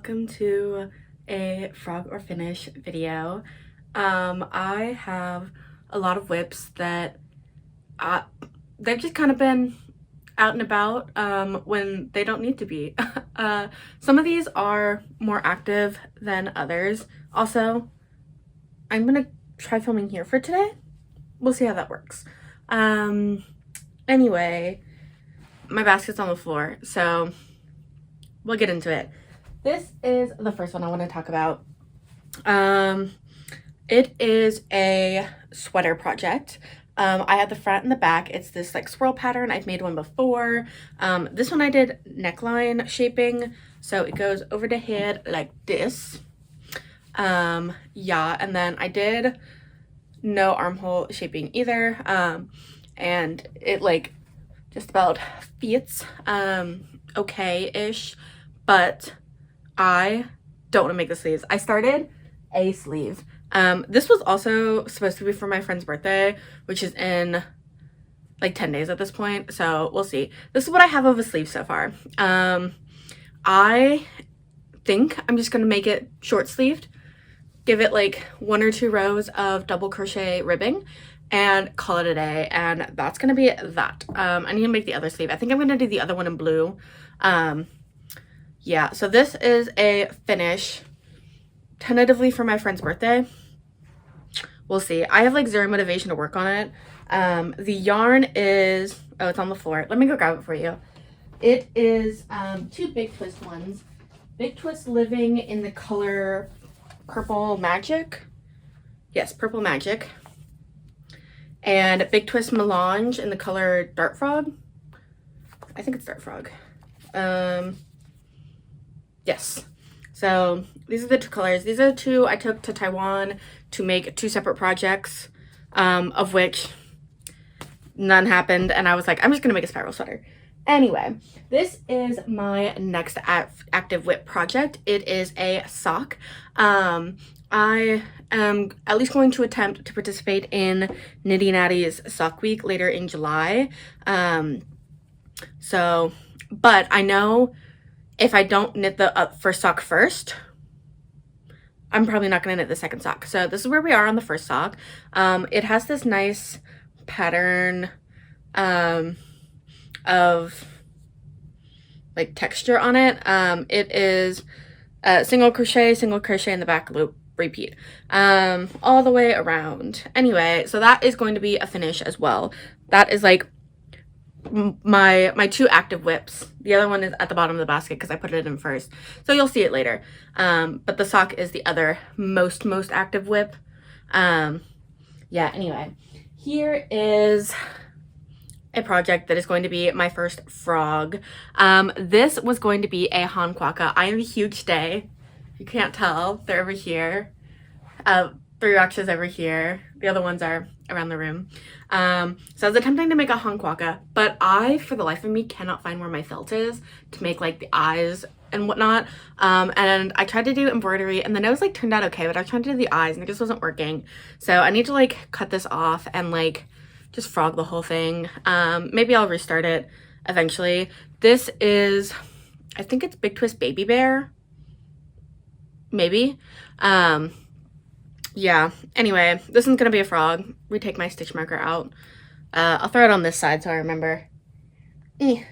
welcome to a frog or finish video. I have a lot of whips that they've just kind of been out and about when they don't need to be. Some of these are more active than others. Also, I'm gonna try filming here for today. We'll see how that works. Anyway, my basket's on the floor, so we'll get into it. This is the first one I want to talk about. It is a sweater project. I have the front and the back. It's this like swirl pattern. I've made one before. This one I did neckline shaping, so it goes over the head like this. Yeah, and then I did no armhole shaping either. And it like just about fits okay-ish, but I don't want to make the sleeves. I started a sleeve. This was also supposed to be for my friend's birthday, which is in like 10 days at this point, so we'll see. This is what I have of a sleeve so far. I think I'm just gonna make it short sleeved, give it like 1 or 2 rows of double crochet ribbing, and call it a day, and that's gonna be that. I need to make the other sleeve. I think I'm gonna do the other one in blue. Yeah, so this is a finish tentatively for my friend's birthday. We'll see. I have like zero motivation to work on it. The yarn is, oh, it's on the floor. Let me go grab it for you. It is 2 Big Twist ones. Big Twist Living in the color Purple Magic. Yes, Purple Magic. And Big Twist Melange in the color Dart Frog. I think it's Dart Frog. Yes. So these are the 2 colors. These are the 2 I took to Taiwan to make 2 separate projects, of which none happened. And I was like, I'm just going to make a spiral sweater. Anyway, this is my next active whip project. It is a sock. I am at least going to attempt to participate in Nitty Natty's Sock Week later in July. But I know if I don't knit the first sock first, I'm probably not going to knit the second sock. So this is where we are on the first sock. It has this nice pattern of like texture on it. It is single crochet in the back loop, repeat, all the way around. Anyway, so that is going to be a finish as well. That is like my 2 active whips. The other one is at the bottom of the basket because I put it in first, so you'll see it later. But the sock is the other most active whip. Yeah, anyway, here is a project that is going to be my first frog. This was going to be a hankwaka. I am a huge day. You can't tell, they're over here. 3 rocks over here. The other ones are around the room. So I was attempting to make a hankwaka, but I, for the life of me, cannot find where my felt is to make like the eyes and whatnot. And I tried to do embroidery, and the nose like turned out okay, but I was trying to do the eyes and it just wasn't working. So I need to like cut this off and like just frog the whole thing. Maybe I'll restart it eventually. This is, I think it's Big Twist Baby Bear. Maybe. Yeah, anyway, this one's gonna be a frog. Retake my stitch marker out. I'll throw it on this side so I remember. Okay.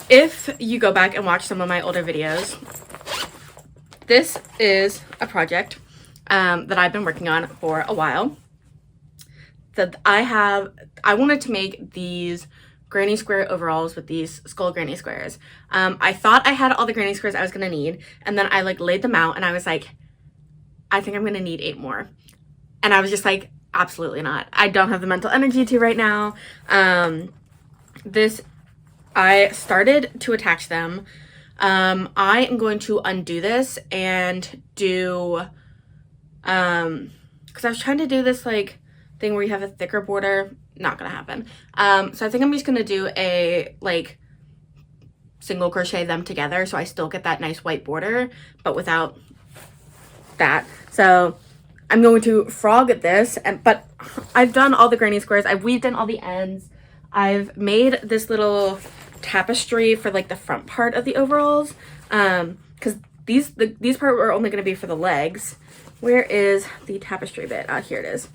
If you go back and watch some of my older videos, this is a project that I've been working on for a while. That I wanted to make these granny square overalls with these skull granny squares. I thought I had all the granny squares I was gonna need, and then I like laid them out and I was like, I think I'm gonna need 8 more. And I was just like, absolutely not. I don't have the mental energy to right now. I started to attach them. I am going to undo this and do, because I was trying to do this like thing where you have a thicker border. Not gonna happen. So I think I'm just gonna do a like single crochet them together so I still get that nice white border, but without that. So I'm going to frog this, but I've done all the granny squares. I've weaved in all the ends. I've made this little tapestry for like the front part of the overalls, because these part are only going to be for the legs. Where is the tapestry bit? Ah, here it is.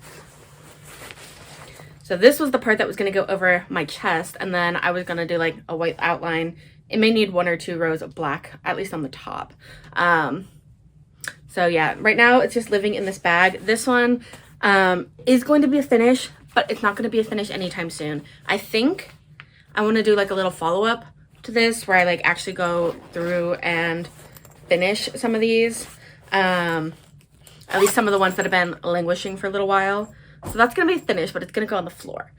So this was the part that was going to go over my chest, and then I was going to do like a white outline. It may need 1 or 2 rows of black, at least on the top. So yeah, right now it's just living in this bag. This one is going to be a finish, but it's not going to be a finish anytime soon. I think I want to do like a little follow-up to this where I like actually go through and finish some of these. At least some of the ones that have been languishing for a little while. So that's going to be finished, but it's going to go on the floor.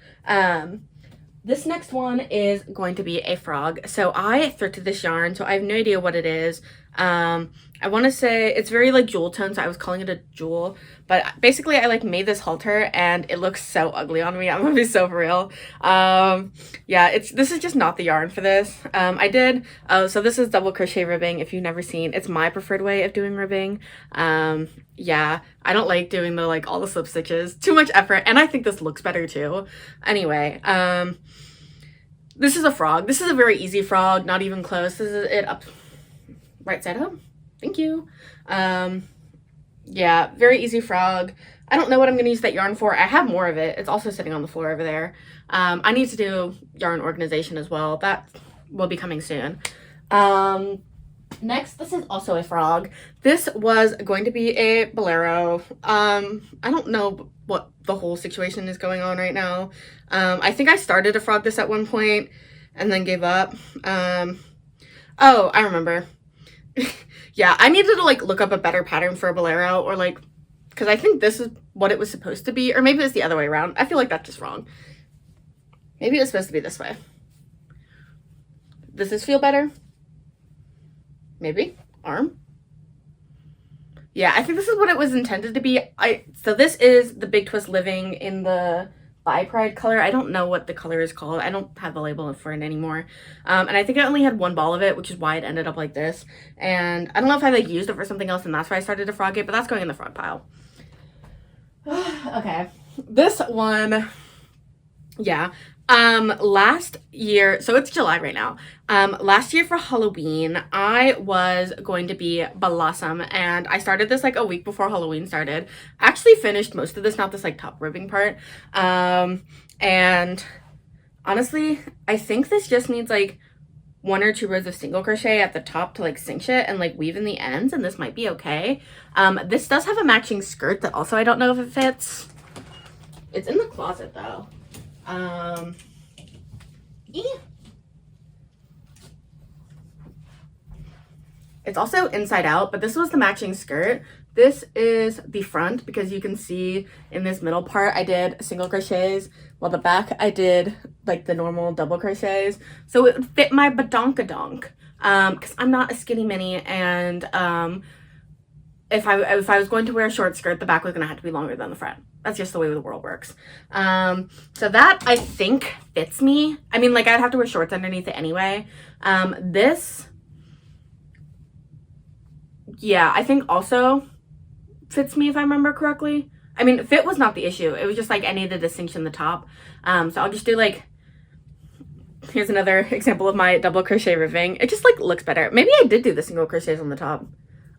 This next one is going to be a frog. So I thrifted this yarn, so I have no idea what it is. I want to say it's very like jewel tone, so I was calling it a jewel. But basically, I like made this halter, and it looks so ugly on me. I'm gonna be so for real. Yeah, this is just not the yarn for this. So this is double crochet ribbing. If you've never seen, it's my preferred way of doing ribbing. Yeah, I don't like doing the like all the slip stitches. Too much effort, and I think this looks better too. Anyway, this is a frog. This is a very easy frog, not even close. This is it up right side up. Thank you. Yeah, very easy frog. I don't know what I'm going to use that yarn for. I have more of it. It's also sitting on the floor over there. I need to do yarn organization as well. That will be coming soon. Next, this is also a frog. This was going to be a bolero. I don't know what the whole situation is going on right now. I think I started to frog this at one point and then gave up. Oh, I remember. Yeah, I needed to like look up a better pattern for a bolero, or like, because I think this is what it was supposed to be, or maybe it's the other way around. I feel like that's just wrong. Maybe it was supposed to be this way. Does this feel better? Maybe. Arm? Yeah, I think this is what it was intended to be. So this is the Big Twist Living in the By Pride color. I don't know what the color is called. I don't have the label for it anymore. And I think I only had 1 ball of it, which is why it ended up like this. And I don't know if I like used it for something else and that's why I started to frog it, but that's going in the frog pile. Okay. This one, yeah. Last year, so it's July right now. Last year for Halloween, I was going to be Blossom, and I started this like a week before Halloween started. I actually finished most of this, not this like top ribbing part. And honestly, I think this just needs like 1 or 2 rows of single crochet at the top to like cinch it and like weave in the ends, and this might be okay. This does have a matching skirt that also I don't know if it fits. It's in the closet though. It's also inside out, but this was the matching skirt. This is the front, because you can see in this middle part I did single crochets, while the back I did like the normal double crochets, so it would fit my badonkadonk, because I'm not a skinny mini, and if I was going to wear a short skirt, the back was gonna have to be longer than the front. That's just the way the world works. So that I think fits me. I mean, like I'd have to wear shorts underneath it anyway. This, yeah, I think also fits me if I remember correctly. I mean, fit was not the issue. It was just like I needed a cinch in the top. So I'll just do like, here's another example of my double crochet ribbing. It just like looks better. Maybe I did do the single crochets on the top.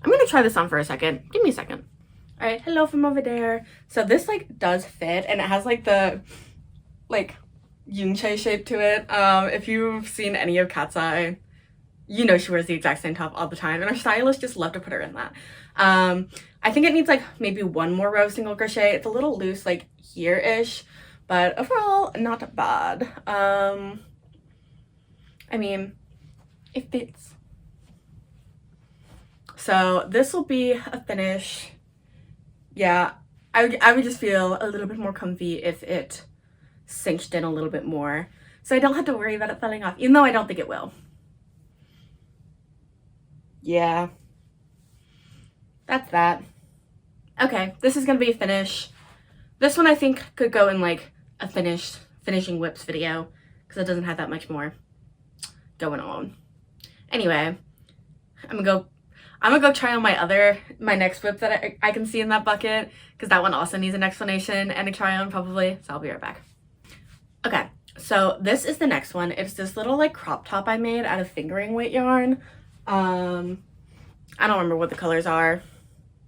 I'm gonna try this on for a second. Give me a second. All right, hello from over there. So this like does fit, and it has like the like yunche shape to it. If you've seen any of Cat's Eye, you know she wears the exact same top all the time, and our stylist just loved to put her in that. I think it needs like maybe 1 more row of single crochet. It's a little loose like here-ish, but overall not bad. I mean, it fits. So this will be a finish. Yeah, I would just feel a little bit more comfy if it cinched in a little bit more, so I don't have to worry about it falling off, even though I don't think it will. Yeah, that's that. Okay, this is gonna be a finish. This one I think could go in like a finishing whips video, because it doesn't have that much more going on. Anyway, I'm gonna go try on my next whip that I can see in that bucket, because that one also needs an explanation and a try on probably, so I'll be right back. Okay, So this is the next one. It's this little like crop top I made out of fingering weight yarn. I don't remember what the colors are.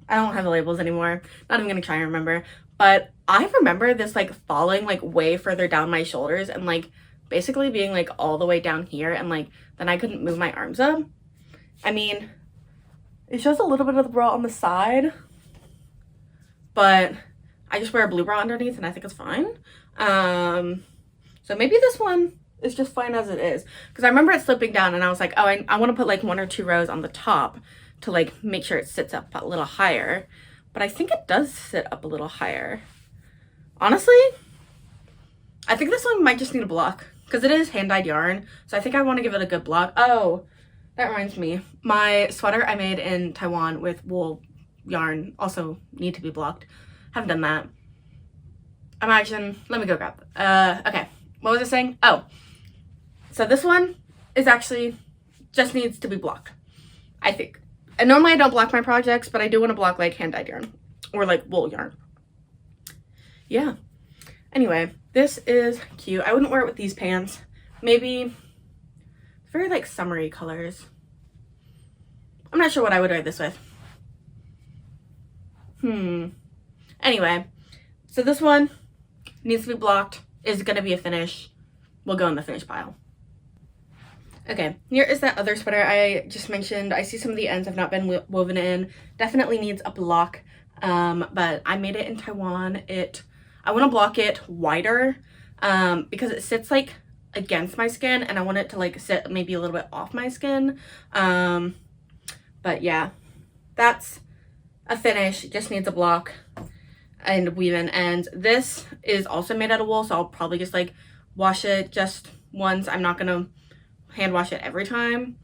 I don't have the labels anymore. Not even gonna try and remember. But I remember this like falling like way further down my shoulders and like basically being like all the way down here, and like then I couldn't move my arms up. I mean, it shows a little bit of the bra on the side, but I just wear a blue bra underneath and I think it's fine. So maybe this one is just fine as it is, because I remember it slipping down and I was like, oh, I want to put like 1 or 2 rows on the top to like make sure it sits up a little higher, but I think it does sit up a little higher. Honestly, I think this one might just need a block because it is hand-dyed yarn, so I think I want to give it a good block. Oh, that reminds me, my sweater I made in Taiwan with wool yarn also need to be blocked. Haven't done that. Imagine, let me go grab it. Okay, what was I saying? Oh, so this one is actually just needs to be blocked, I think. And normally I don't block my projects, but I do want to block like hand-dyed yarn or like wool yarn. Yeah. Anyway, this is cute. I wouldn't wear it with these pants. Maybe very like summery colors. I'm not sure what I would wear this with. Anyway, so this one needs to be blocked. Is going to be a finish. Will go in the finish pile. Okay, here is that other sweater I just mentioned. I see some of the ends have not been woven in. Definitely needs a block, but I made it in Taiwan. I want to block it wider because it sits like against my skin, and I want it to like sit maybe a little bit off my skin. But yeah, that's a finish. It just needs a block and weave in. And this is also made out of wool, so I'll probably just like wash it just once. I'm not gonna hand wash it every time,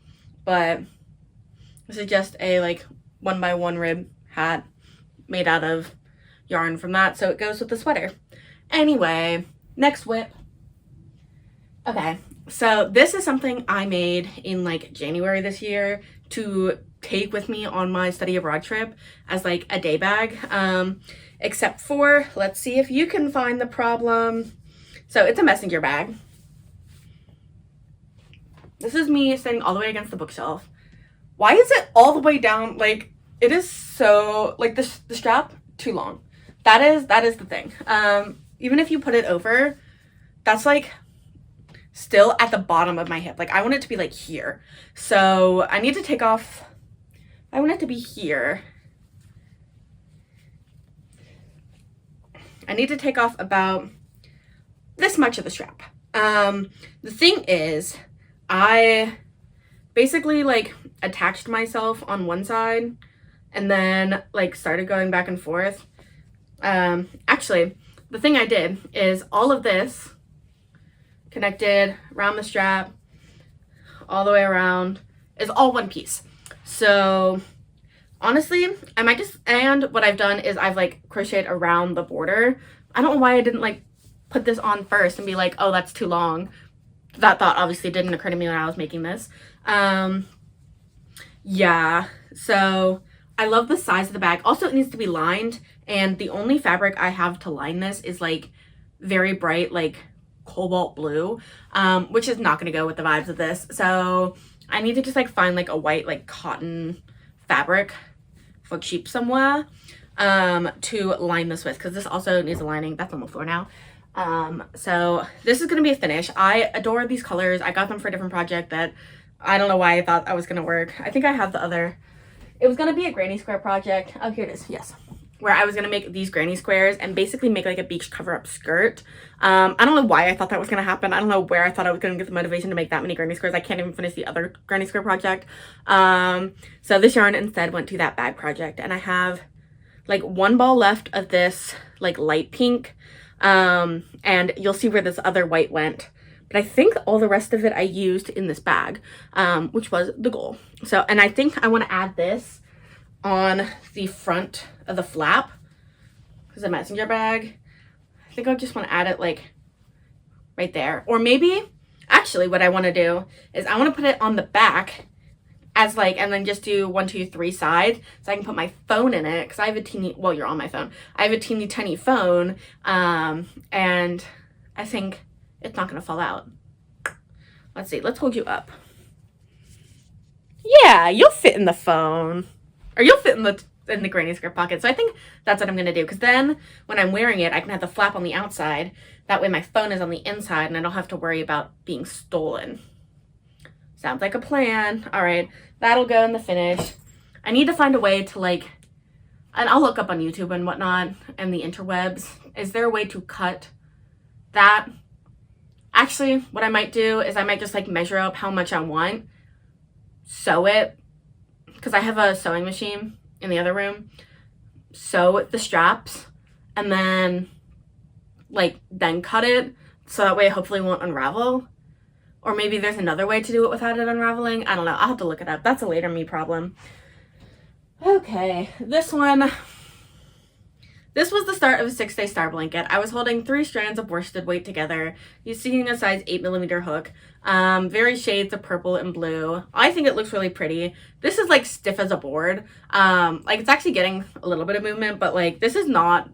but this is just a like 1x1 rib hat made out of yarn from that, so it goes with the sweater. Anyway, next whip. Okay, so this is something I made in like January this year to take with me on my study abroad trip as like a day bag, except for, let's see if you can find the problem. So it's a messenger bag. This is me sitting all the way against the bookshelf. Why is it all the way down? Like, it is so, like, the strap, too long. That is the thing. Even if you put it over, that's, like, still at the bottom of my hip. Like, I want it to be, like, here. So, I need to take off, I want it to be here. I need to take off about this much of the strap. The thing is, I basically like attached myself on one side and then like started going back and forth. Actually, the thing I did is all of this connected around the strap all the way around is all one piece. So honestly, I might just, and what I've done is I've like crocheted around the border. I don't know why I didn't like put this on first and be like, oh, that's too long. That thought obviously didn't occur to me when I was making this. Yeah, so I love the size of the bag. Also, it needs to be lined, and the only fabric I have to line this is like very bright, like cobalt blue, which is not going to go with the vibes of this. So I need to just like find like a white like cotton fabric for cheap somewhere to line this with, because this also needs a lining. That's on the floor now. So this is going to be a finish. I adore these colors. I got them for a different project that I don't know why I thought I was going to work. I think I have the other. It was going to be a granny square project. Oh, here it is. Yes. Where I was going to make these granny squares and basically make like a beach cover up skirt. I don't know why I thought that was going to happen. I don't know where I thought I was going to get the motivation to make that many granny squares. I can't even finish the other granny square project. So this yarn instead went to that bag project, and I have like one ball left of this like light pink. And you'll see where this other white went, but I think all the rest of it I used in this bag, which was the goal. So, and I think I want to add this on the front of the flap because a messenger bag. I think I just want to add it like right there, or maybe actually what I want to do is I want to put it on the back as like, and then just do 1, 2, 3 sides, so I can put my phone in it, because I have a teeny, well, you're on my phone. I have a teeny tiny phone, and I think it's not gonna fall out. Let's see, let's hold you up. Yeah, you'll fit in the phone. Or you'll fit in the granny skirt pocket. So I think that's what I'm gonna do, because then when I'm wearing it, I can have the flap on the outside. That way my phone is on the inside and I don't have to worry about being stolen. Sounds like a plan. All right, that'll go in the finish. I need to find a way to like, and I'll look up on YouTube and whatnot and the interwebs. Is there a way to cut that? Actually, what I might do is I might just like measure up how much I want, sew it, because I have a sewing machine in the other room, sew the straps, and then like then cut it so that way it hopefully won't unravel. Or maybe there's another way to do it without it unraveling. I don't know. I'll have to look it up. That's a later me problem. Okay, this one. This was the start of a 6-day star blanket. I was holding 3 strands of worsted weight together using a size 8mm hook. Various shades of purple and blue. I think it looks really pretty. This is like stiff as a board. Like it's actually getting a little bit of movement, but like this is not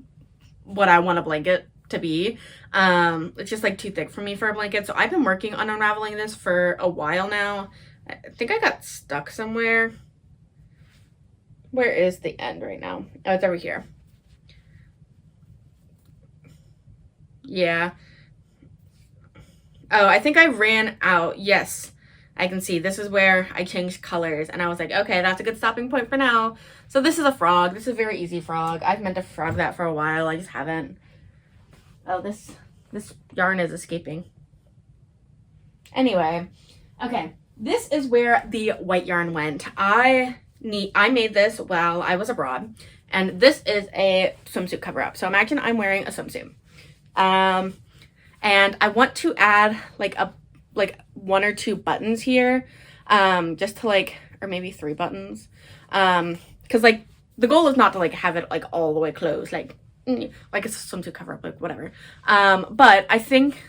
what I want a blanket to be. It's just like too thick for me for a blanket. So I've been working on unraveling this for a while now. I think I got stuck somewhere. Where is the end right now? Oh, it's over here. Yeah. Oh, I think I ran out. Yes, I can see. This is where I changed colors. And I was like, okay, that's a good stopping point for now. So this is a frog. This is a very easy frog. I've meant to frog that for a while. I just haven't. Oh, this yarn is escaping. Anyway, okay. This is where the white yarn went. I made this while I was abroad. And this is a swimsuit cover-up. So imagine I'm wearing a swimsuit. And I want to add like 1 or 2 buttons here, just to like, or maybe 3 buttons, because like the goal is not to like have it like all the way closed, like it's a swimsuit cover up, like whatever. But I think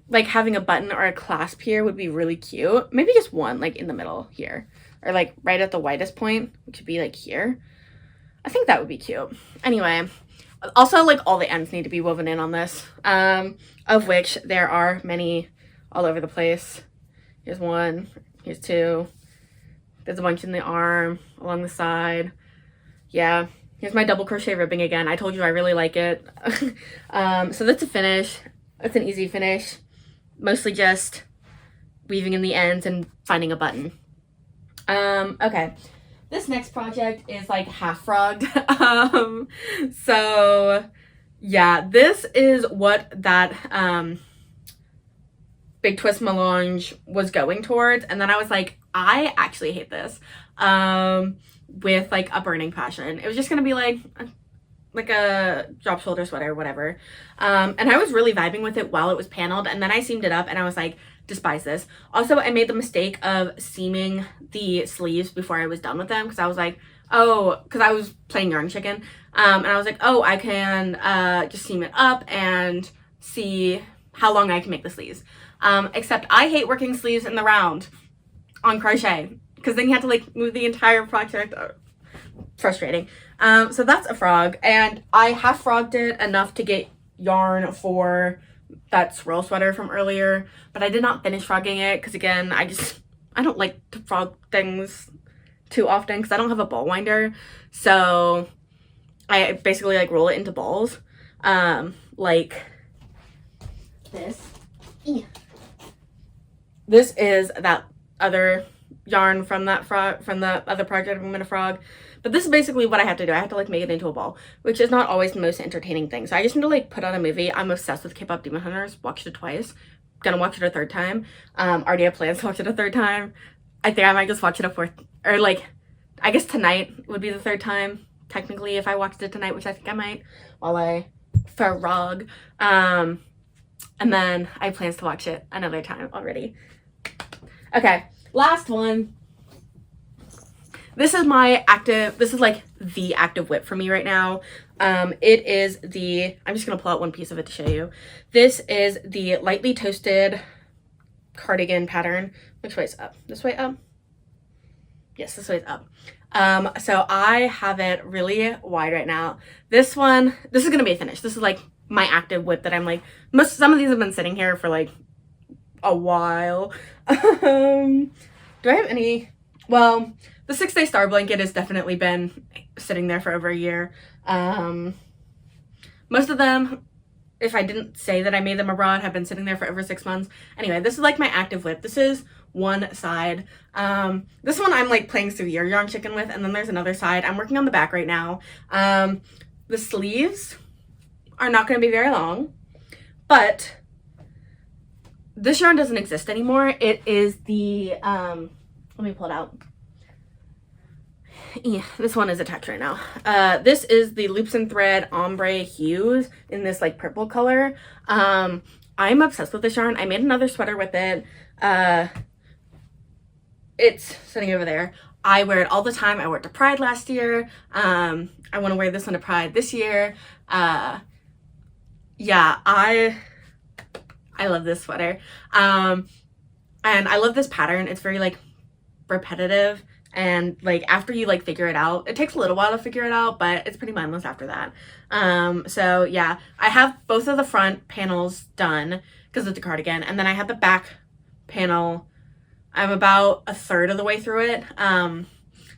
like having a button or a clasp here would be really cute. Maybe just one like in the middle here, or like right at the widest point, which would be like here. I think that would be cute. Anyway. Also, like, all the ends need to be woven in on this, of which there are many all over the place. Here's 1, here's 2, there's a bunch in the arm, along the side. Yeah, here's my double crochet ribbing again. I told you I really like it. So that's a finish. It's an easy finish. Mostly just weaving in the ends and finding a button. Okay. This next project is like half frogged. So yeah, this is what that Big Twist Melange was going towards. And then I was like, I actually hate this with like a burning passion. It was just gonna be like a drop shoulder sweater or whatever. And I was really vibing with it while it was paneled. And then I seamed it up and I was like, despise this. Also, I made the mistake of seaming the sleeves before I was done with them, because I was like, oh, because I was playing yarn chicken, and I was like, oh, I can just seam it up and see how long I can make the sleeves. Except I hate working sleeves in the round on crochet, because then you have to like move the entire project. Frustrating. So that's a frog, and I half frogged it enough to get yarn for that swirl sweater from earlier, but I did not finish frogging it because again, I don't like to frog things too often because I don't have a ball winder. So I basically like roll it into balls, like this. This is that other yarn from that frog, from the other project I'm gonna frog. But this is basically what I have to do. I have to like make it into a ball, which is not always the most entertaining thing. So I just need to like put on a movie. I'm obsessed with K-pop Demon Hunters. Watched it twice. Gonna watch it a 3rd time. Already have plans to watch it a 3rd time. I think I might just watch it a 4th, or like, I guess tonight would be the 3rd time. Technically, if I watched it tonight, which I think I might, while I frog. And then I have plans to watch it another time already. Okay, last one. This is my active, this is like the active whip for me right now. It is the, I'm just going to pull out one piece of it to show you. This is the lightly toasted cardigan pattern. Which way is up? This way up? Yes, this way is up. So I have it really wide right now. This one, this is going to be a finish. This is like my active whip that I'm like, some of these have been sitting here for like a while. Do I have any? Well, the 6-Day Star Blanket has definitely been sitting there for over a year. Most of them, if I didn't say that I made them abroad, have been sitting there for over 6 months. Anyway, this is like my active whip. This is one side. This one I'm like playing severe yarn chicken with, and then there's another side. I'm working on the back right now. The sleeves are not going to be very long, but this yarn doesn't exist anymore. It is the, let me pull it out. Yeah, this one is attached right now. This is the Loops and Thread Ombre Hues in this like purple color. I'm obsessed with this yarn. I made another sweater with it. It's sitting over there. I wear it all the time. I wore it to Pride last year. I want to wear this one to Pride this year. Yeah, I love this sweater. And I love this pattern. It's very like repetitive, and like after you like figure it out, it takes a little while to figure it out, but it's pretty mindless after that. So yeah, I have both of the front panels done because it's a cardigan, and then I have the back panel. I'm about a third of the way through it.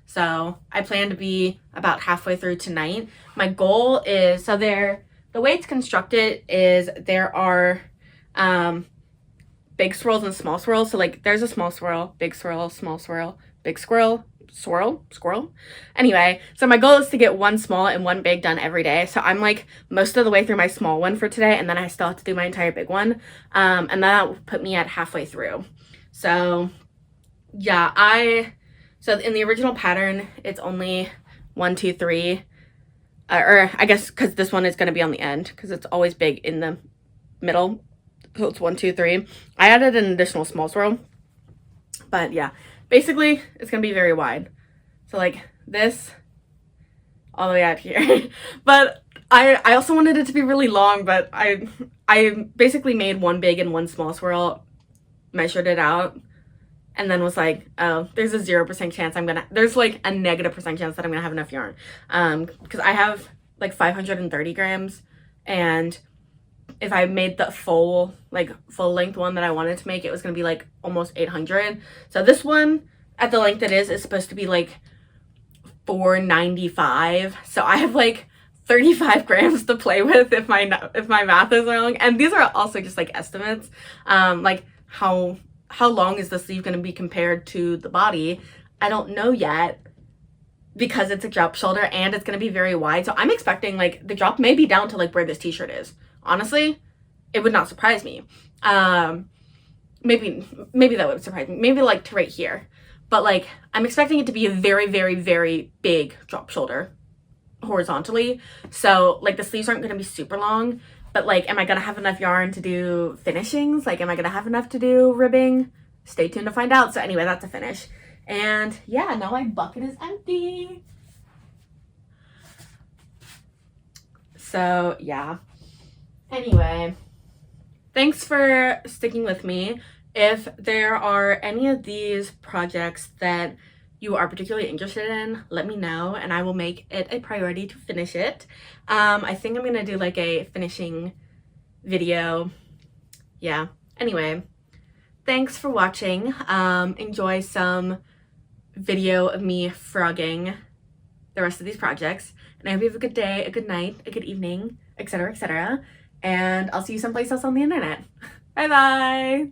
So I plan to be about halfway through tonight. My goal is, so the way it's constructed is there are big swirls and small swirls. So like there's a small swirl, big swirl, small swirl, big swirl, squirrel. Anyway, so my goal is to get one small and one big done every day. So I'm like most of the way through my small one for today, and then I still have to do my entire big one. And that will put me at halfway through. So yeah, so in the original pattern, it's only 1, 2, 3, or I guess because this one is going to be on the end because it's always big in the middle. So it's 1, 2, 3. I added an additional small swirl, but yeah, basically it's going to be very wide. So like this all the way out here. But I also wanted it to be really long, but I basically made one big and one small swirl, measured it out, and then was like, oh, there's a 0% chance there's like a -% chance that I'm gonna have enough yarn. Because I have like 530 grams, and if I made the full length one that I wanted to make, it was gonna be like almost 800. So this one, at the length it is supposed to be like 495. So I have like 35 grams to play with if my math is wrong. And these are also just like estimates. Like how long is the sleeve going to be compared to the body? I don't know yet because it's a drop shoulder and it's going to be very wide. So I'm expecting like the drop may be down to like where this t-shirt is. Honestly, it would not surprise me. Maybe that would surprise me. Maybe like to right here. But like I'm expecting it to be a very, very, very big drop shoulder horizontally. So like the sleeves aren't going to be super long. But like, am I going to have enough yarn to do finishings? Like, am I going to have enough to do ribbing? Stay tuned to find out. So anyway, that's a finish. And yeah, now my bucket is empty. So yeah. Anyway, thanks for sticking with me. If there are any of these projects that you are particularly interested in, let me know and I will make it a priority to finish it. I think I'm gonna do like a finishing video. Yeah, anyway, thanks for watching. Enjoy some video of me frogging the rest of these projects, and I hope you have a good day, a good night, a good evening, etc., etc., and I'll see you someplace else on the internet. Bye bye.